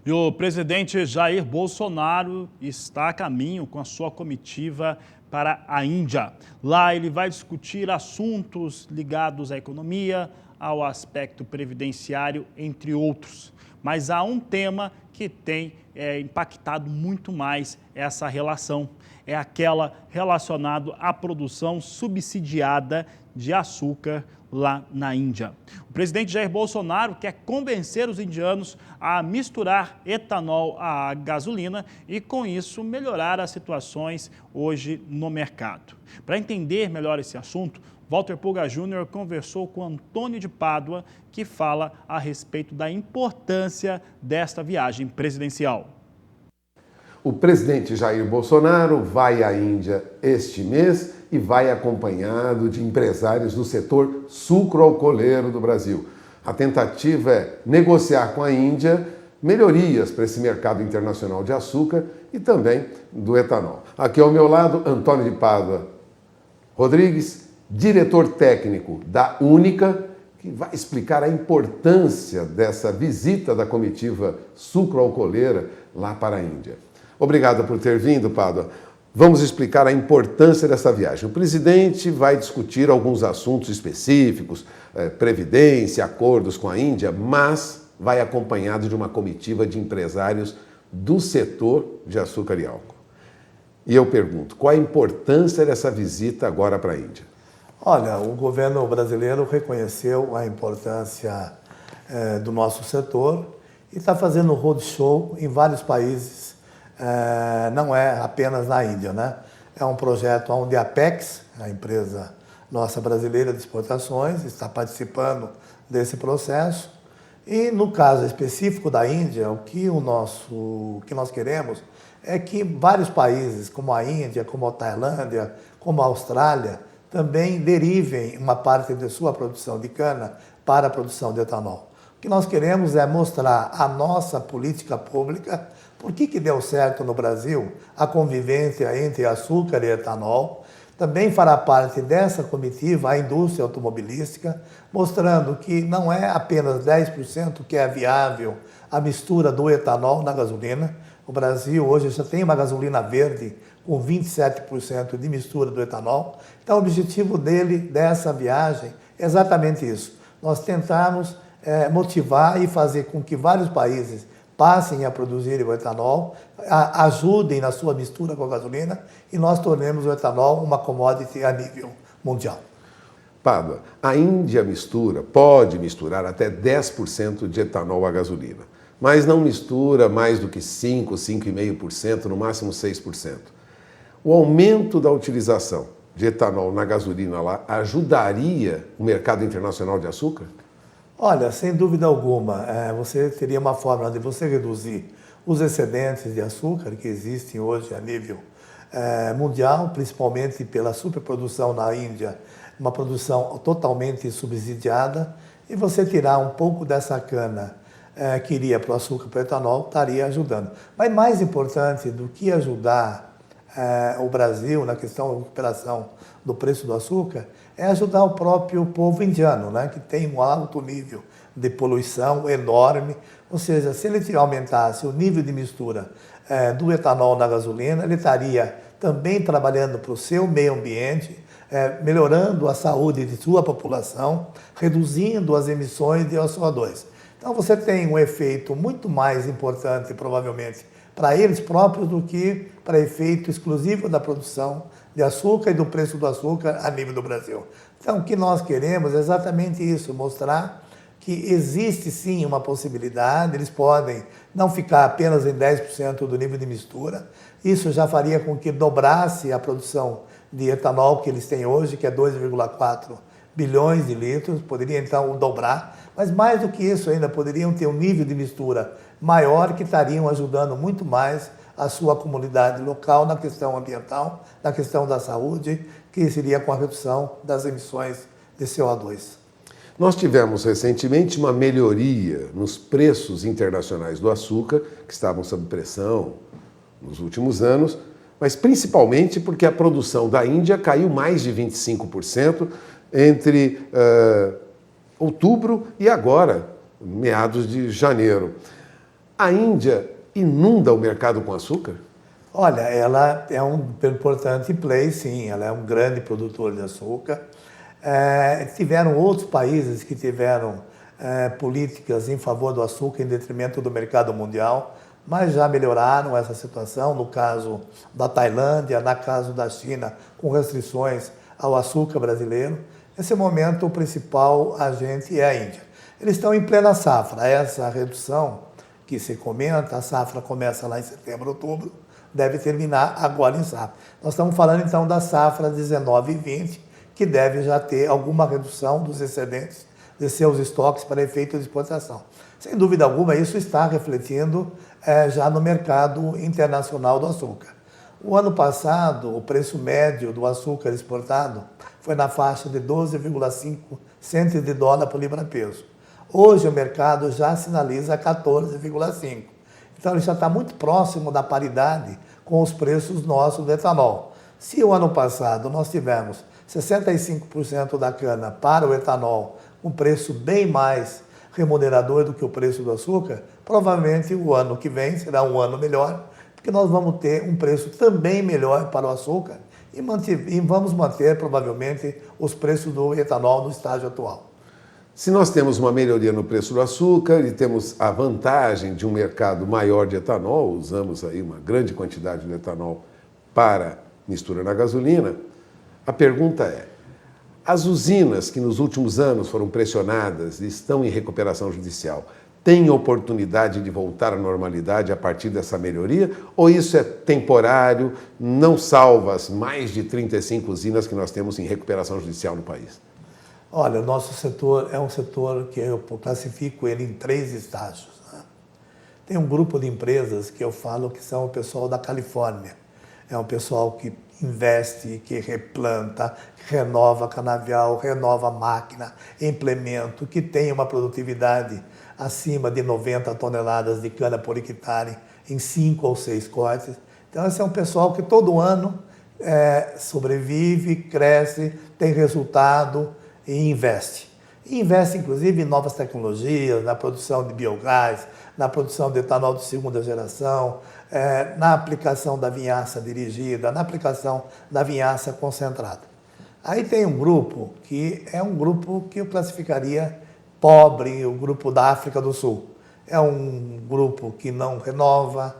E o presidente Jair Bolsonaro está a caminho com a sua comitiva para a Índia. Lá ele vai discutir assuntos ligados à economia, ao aspecto previdenciário, entre outros. Mas há um tema que tem impactado muito mais essa relação. É aquela relacionada à produção subsidiada de açúcar lá na Índia. O presidente Jair Bolsonaro quer convencer os indianos a misturar etanol à gasolina e, com isso, melhorar as situações hoje no mercado. Para entender melhor esse assunto, Walter Pulga Júnior conversou com Antônio de Pádua, que fala a respeito da importância desta viagem presidencial. O presidente Jair Bolsonaro vai à Índia este mês e vai acompanhado de empresários do setor sucroalcooleiro do Brasil. A tentativa é negociar com a Índia melhorias para esse mercado internacional de açúcar e também do etanol. Aqui ao meu lado, Antônio de Pádua Rodrigues, diretor técnico da Única, que vai explicar a importância dessa visita da comitiva sucroalcooleira lá para a Índia. Obrigado por ter vindo, Pádua. Vamos explicar a importância dessa viagem. O presidente vai discutir alguns assuntos específicos, previdência, acordos com a Índia, mas vai acompanhado de uma comitiva de empresários do setor de açúcar e álcool. E eu pergunto, qual a importância dessa visita agora para a Índia? Olha, o governo brasileiro reconheceu a importância do nosso setor e está fazendo roadshow em vários países. Não é apenas na Índia, né? É um projeto onde a Apex, a empresa nossa brasileira de exportações, está participando desse processo. E no caso específico da Índia, o que nós queremos é que vários países, como a Índia, como a Tailândia, como a Austrália, também derivem uma parte de sua produção de cana para a produção de etanol. O que nós queremos é mostrar a nossa política pública. Por que deu certo no Brasil a convivência entre açúcar e etanol? Também fará parte dessa comitiva a indústria automobilística, mostrando que não é apenas 10% que é viável a mistura do etanol na gasolina. O Brasil hoje já tem uma gasolina verde com 27% de mistura do etanol. Então o objetivo dessa viagem é exatamente isso. Nós tentarmos motivar e fazer com que vários países passem a produzir o etanol, ajudem na sua mistura com a gasolina e nós tornemos o etanol uma commodity a nível mundial. Pádua, a Índia pode misturar até 10% de etanol à gasolina, mas não mistura mais do que 5%, 5,5%, no máximo 6%. O aumento da utilização de etanol na gasolina lá ajudaria o mercado internacional de açúcar? Olha, sem dúvida alguma, você teria uma forma de você reduzir os excedentes de açúcar que existem hoje a nível mundial, principalmente pela superprodução na Índia, uma produção totalmente subsidiada, e você tirar um pouco dessa cana que iria para o açúcar, para o etanol, estaria ajudando. Mas mais importante do que ajudar o Brasil na questão da recuperação do preço do açúcar, é ajudar o próprio povo indiano, né, que tem um alto nível de poluição enorme. Ou seja, se ele aumentasse o nível de mistura do etanol na gasolina, ele estaria também trabalhando para o seu meio ambiente, melhorando a saúde de sua população, reduzindo as emissões de CO2. Então você tem um efeito muito mais importante, provavelmente, para eles próprios do que para efeito exclusivo da produção de açúcar e do preço do açúcar a nível do Brasil. Então, o que nós queremos é exatamente isso, mostrar que existe sim uma possibilidade, eles podem não ficar apenas em 10% do nível de mistura, isso já faria com que dobrasse a produção de etanol que eles têm hoje, que é 2,4 bilhões de litros, poderia então dobrar, mas mais do que isso ainda, poderiam ter um nível de mistura maior que estariam ajudando muito mais a sua comunidade local na questão ambiental, na questão da saúde, que seria com a redução das emissões de CO2. Nós tivemos recentemente uma melhoria nos preços internacionais do açúcar, que estavam sob pressão nos últimos anos, mas principalmente porque a produção da Índia caiu mais de 25% entre outubro e agora, meados de janeiro. A Índia inunda o mercado com açúcar? Olha, ela é um importante play, sim, ela é um grande produtor de açúcar. Tiveram outros países que tiveram políticas em favor do açúcar em detrimento do mercado mundial, mas já melhoraram essa situação, no caso da Tailândia, no caso da China, com restrições ao açúcar brasileiro. Nesse momento, o principal agente é a Índia. Eles estão em plena safra. Essa redução que se comenta, a safra começa lá em setembro, outubro, deve terminar agora em safra. Nós estamos falando então da safra 19 e 20, que deve já ter alguma redução dos excedentes de seus estoques para efeito de exportação. Sem dúvida alguma, isso está refletindo já no mercado internacional do açúcar. O ano passado, o preço médio do açúcar exportado foi na faixa de 12,5 centos de dólar por libra-peso. Hoje o mercado já sinaliza 14,5. Então ele já está muito próximo da paridade com os preços nossos do etanol. Se o ano passado nós tivemos 65% da cana para o etanol, um preço bem mais remunerador do que o preço do açúcar, provavelmente o ano que vem será um ano melhor, porque nós vamos ter um preço também melhor para o açúcar e vamos manter provavelmente os preços do etanol no estágio atual. Se nós temos uma melhoria no preço do açúcar e temos a vantagem de um mercado maior de etanol, usamos aí uma grande quantidade de etanol para mistura na gasolina, a pergunta é, as usinas que nos últimos anos foram pressionadas e estão em recuperação judicial, têm oportunidade de voltar à normalidade a partir dessa melhoria? Ou isso é temporário, não salva as mais de 35 usinas que nós temos em recuperação judicial no país? Olha, o nosso setor é um setor que eu classifico ele em 3 estágios. Né? Tem um grupo de empresas que eu falo que são o pessoal da Califórnia. É um pessoal que investe, que replanta, que renova canavial, renova máquina, implemento, que tem uma produtividade acima de 90 toneladas de cana por hectare em 5 ou 6 cortes. Então, esse é um pessoal que todo ano sobrevive, cresce, tem resultado e investe. E investe, inclusive, em novas tecnologias, na produção de biogás, na produção de etanol de segunda geração, na aplicação da vinhaça dirigida, na aplicação da vinhaça concentrada. Aí tem um grupo que é um grupo que eu classificaria pobre, o grupo da África do Sul. É um grupo que não renova,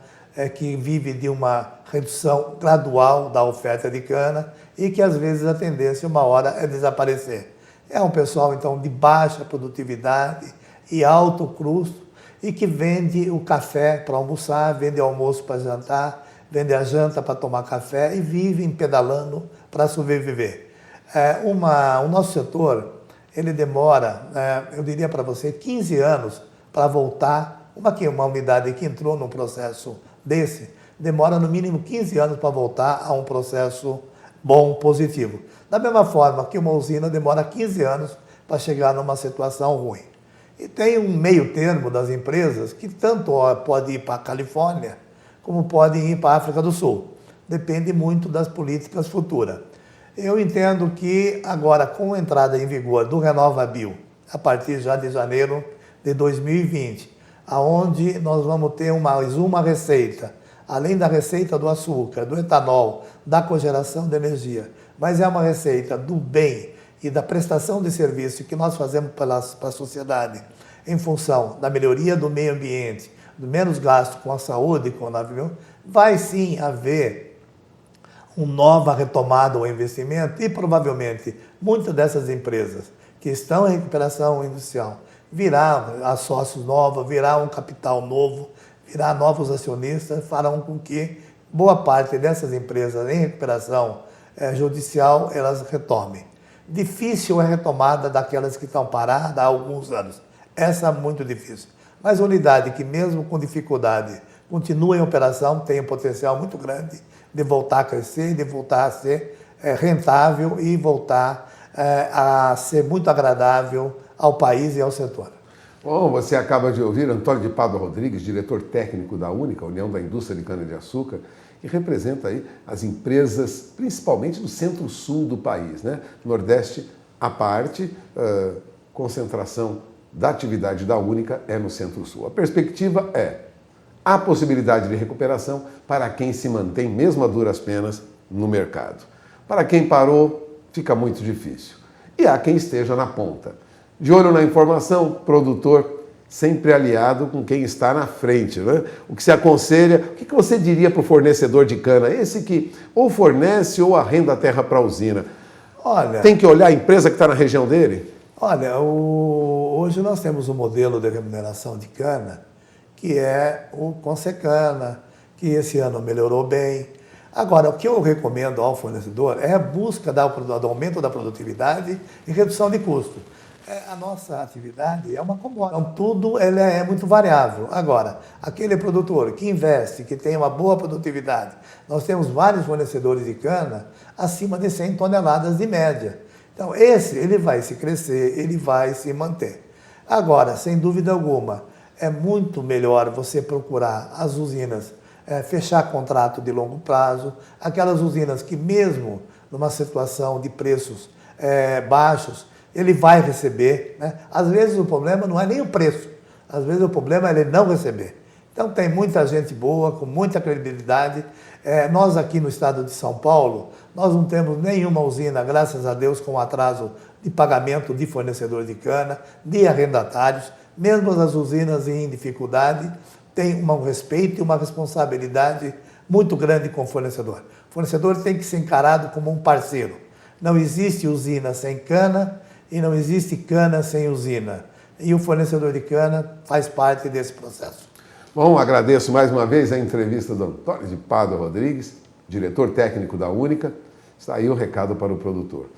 que vive de uma redução gradual da oferta de cana e que, às vezes, a tendência, uma hora, é desaparecer. É um pessoal, então, de baixa produtividade e alto custo e que vende o café para almoçar, vende o almoço para jantar, vende a janta para tomar café e vive pedalando para sobreviver. O nosso setor, ele demora, eu diria para você, 15 anos para voltar. Uma unidade que entrou num processo desse, demora no mínimo 15 anos para voltar a um processo bom, positivo. Da mesma forma que uma usina demora 15 anos para chegar numa situação ruim. E tem um meio termo das empresas que tanto pode ir para a Califórnia como pode ir para a África do Sul. Depende muito das políticas futuras. Eu entendo que agora, com a entrada em vigor do RenovaBio, a partir já de janeiro de 2020, aonde nós vamos ter mais uma receita, além da receita do açúcar, do etanol, da cogeração de energia, mas é uma receita do bem e da prestação de serviço que nós fazemos para a sociedade em função da melhoria do meio ambiente, do menos gasto com a saúde, vai sim haver uma nova retomada ao investimento e provavelmente muitas dessas empresas que estão em recuperação industrial virá sócios novos, virá um capital novo, virá novos acionistas, farão com que boa parte dessas empresas em recuperação judicial elas retomem. Difícil é a retomada daquelas que estão paradas há alguns anos. Essa é muito difícil. Mas a unidade que mesmo com dificuldade continua em operação tem um potencial muito grande de voltar a crescer, de voltar a ser rentável e voltar a ser muito agradável ao país e ao setor. Bom, você acaba de ouvir Antônio de Pádua Rodrigues, diretor técnico da UNICA, União da Indústria de Cana-de-Açúcar, que representa aí as empresas, principalmente do centro-sul do país, né? Nordeste à parte, concentração da atividade da UNICA é no centro-sul. A perspectiva é há possibilidade de recuperação para quem se mantém, mesmo a duras penas, no mercado. Para quem parou, fica muito difícil. E há quem esteja na ponta. De olho na informação, produtor sempre aliado com quem está na frente, né? O que se aconselha, o que você diria para o fornecedor de cana? Esse que ou fornece ou arrenda a terra para a usina. Olha, tem que olhar a empresa que está na região dele? Olha, hoje nós temos um modelo de remuneração de cana que é o Consecana, que esse ano melhorou bem. Agora, o que eu recomendo ao fornecedor é a busca do aumento da produtividade e redução de custo. A nossa atividade é uma commodity, então tudo é muito variável. Agora, aquele produtor que investe, que tem uma boa produtividade, nós temos vários fornecedores de cana acima de 100 toneladas de média. Então, ele vai se crescer, ele vai se manter. Agora, sem dúvida alguma, é muito melhor você procurar as usinas, fechar contrato de longo prazo, aquelas usinas que mesmo numa situação de preços baixos, ele vai receber, né? Às vezes o problema não é nem o preço, às vezes o problema é ele não receber. Então tem muita gente boa, com muita credibilidade. Nós aqui no estado de São Paulo, nós não temos nenhuma usina, graças a Deus, com atraso de pagamento de fornecedor de cana, de arrendatários. Mesmo as usinas em dificuldade, têm um respeito e uma responsabilidade muito grande com o fornecedor. O fornecedor tem que ser encarado como um parceiro. Não existe usina sem cana e não existe cana sem usina. E o fornecedor de cana faz parte desse processo. Bom, agradeço mais uma vez a entrevista do Antônio de Pádua Rodrigues, diretor técnico da Única. Está aí o recado para o produtor.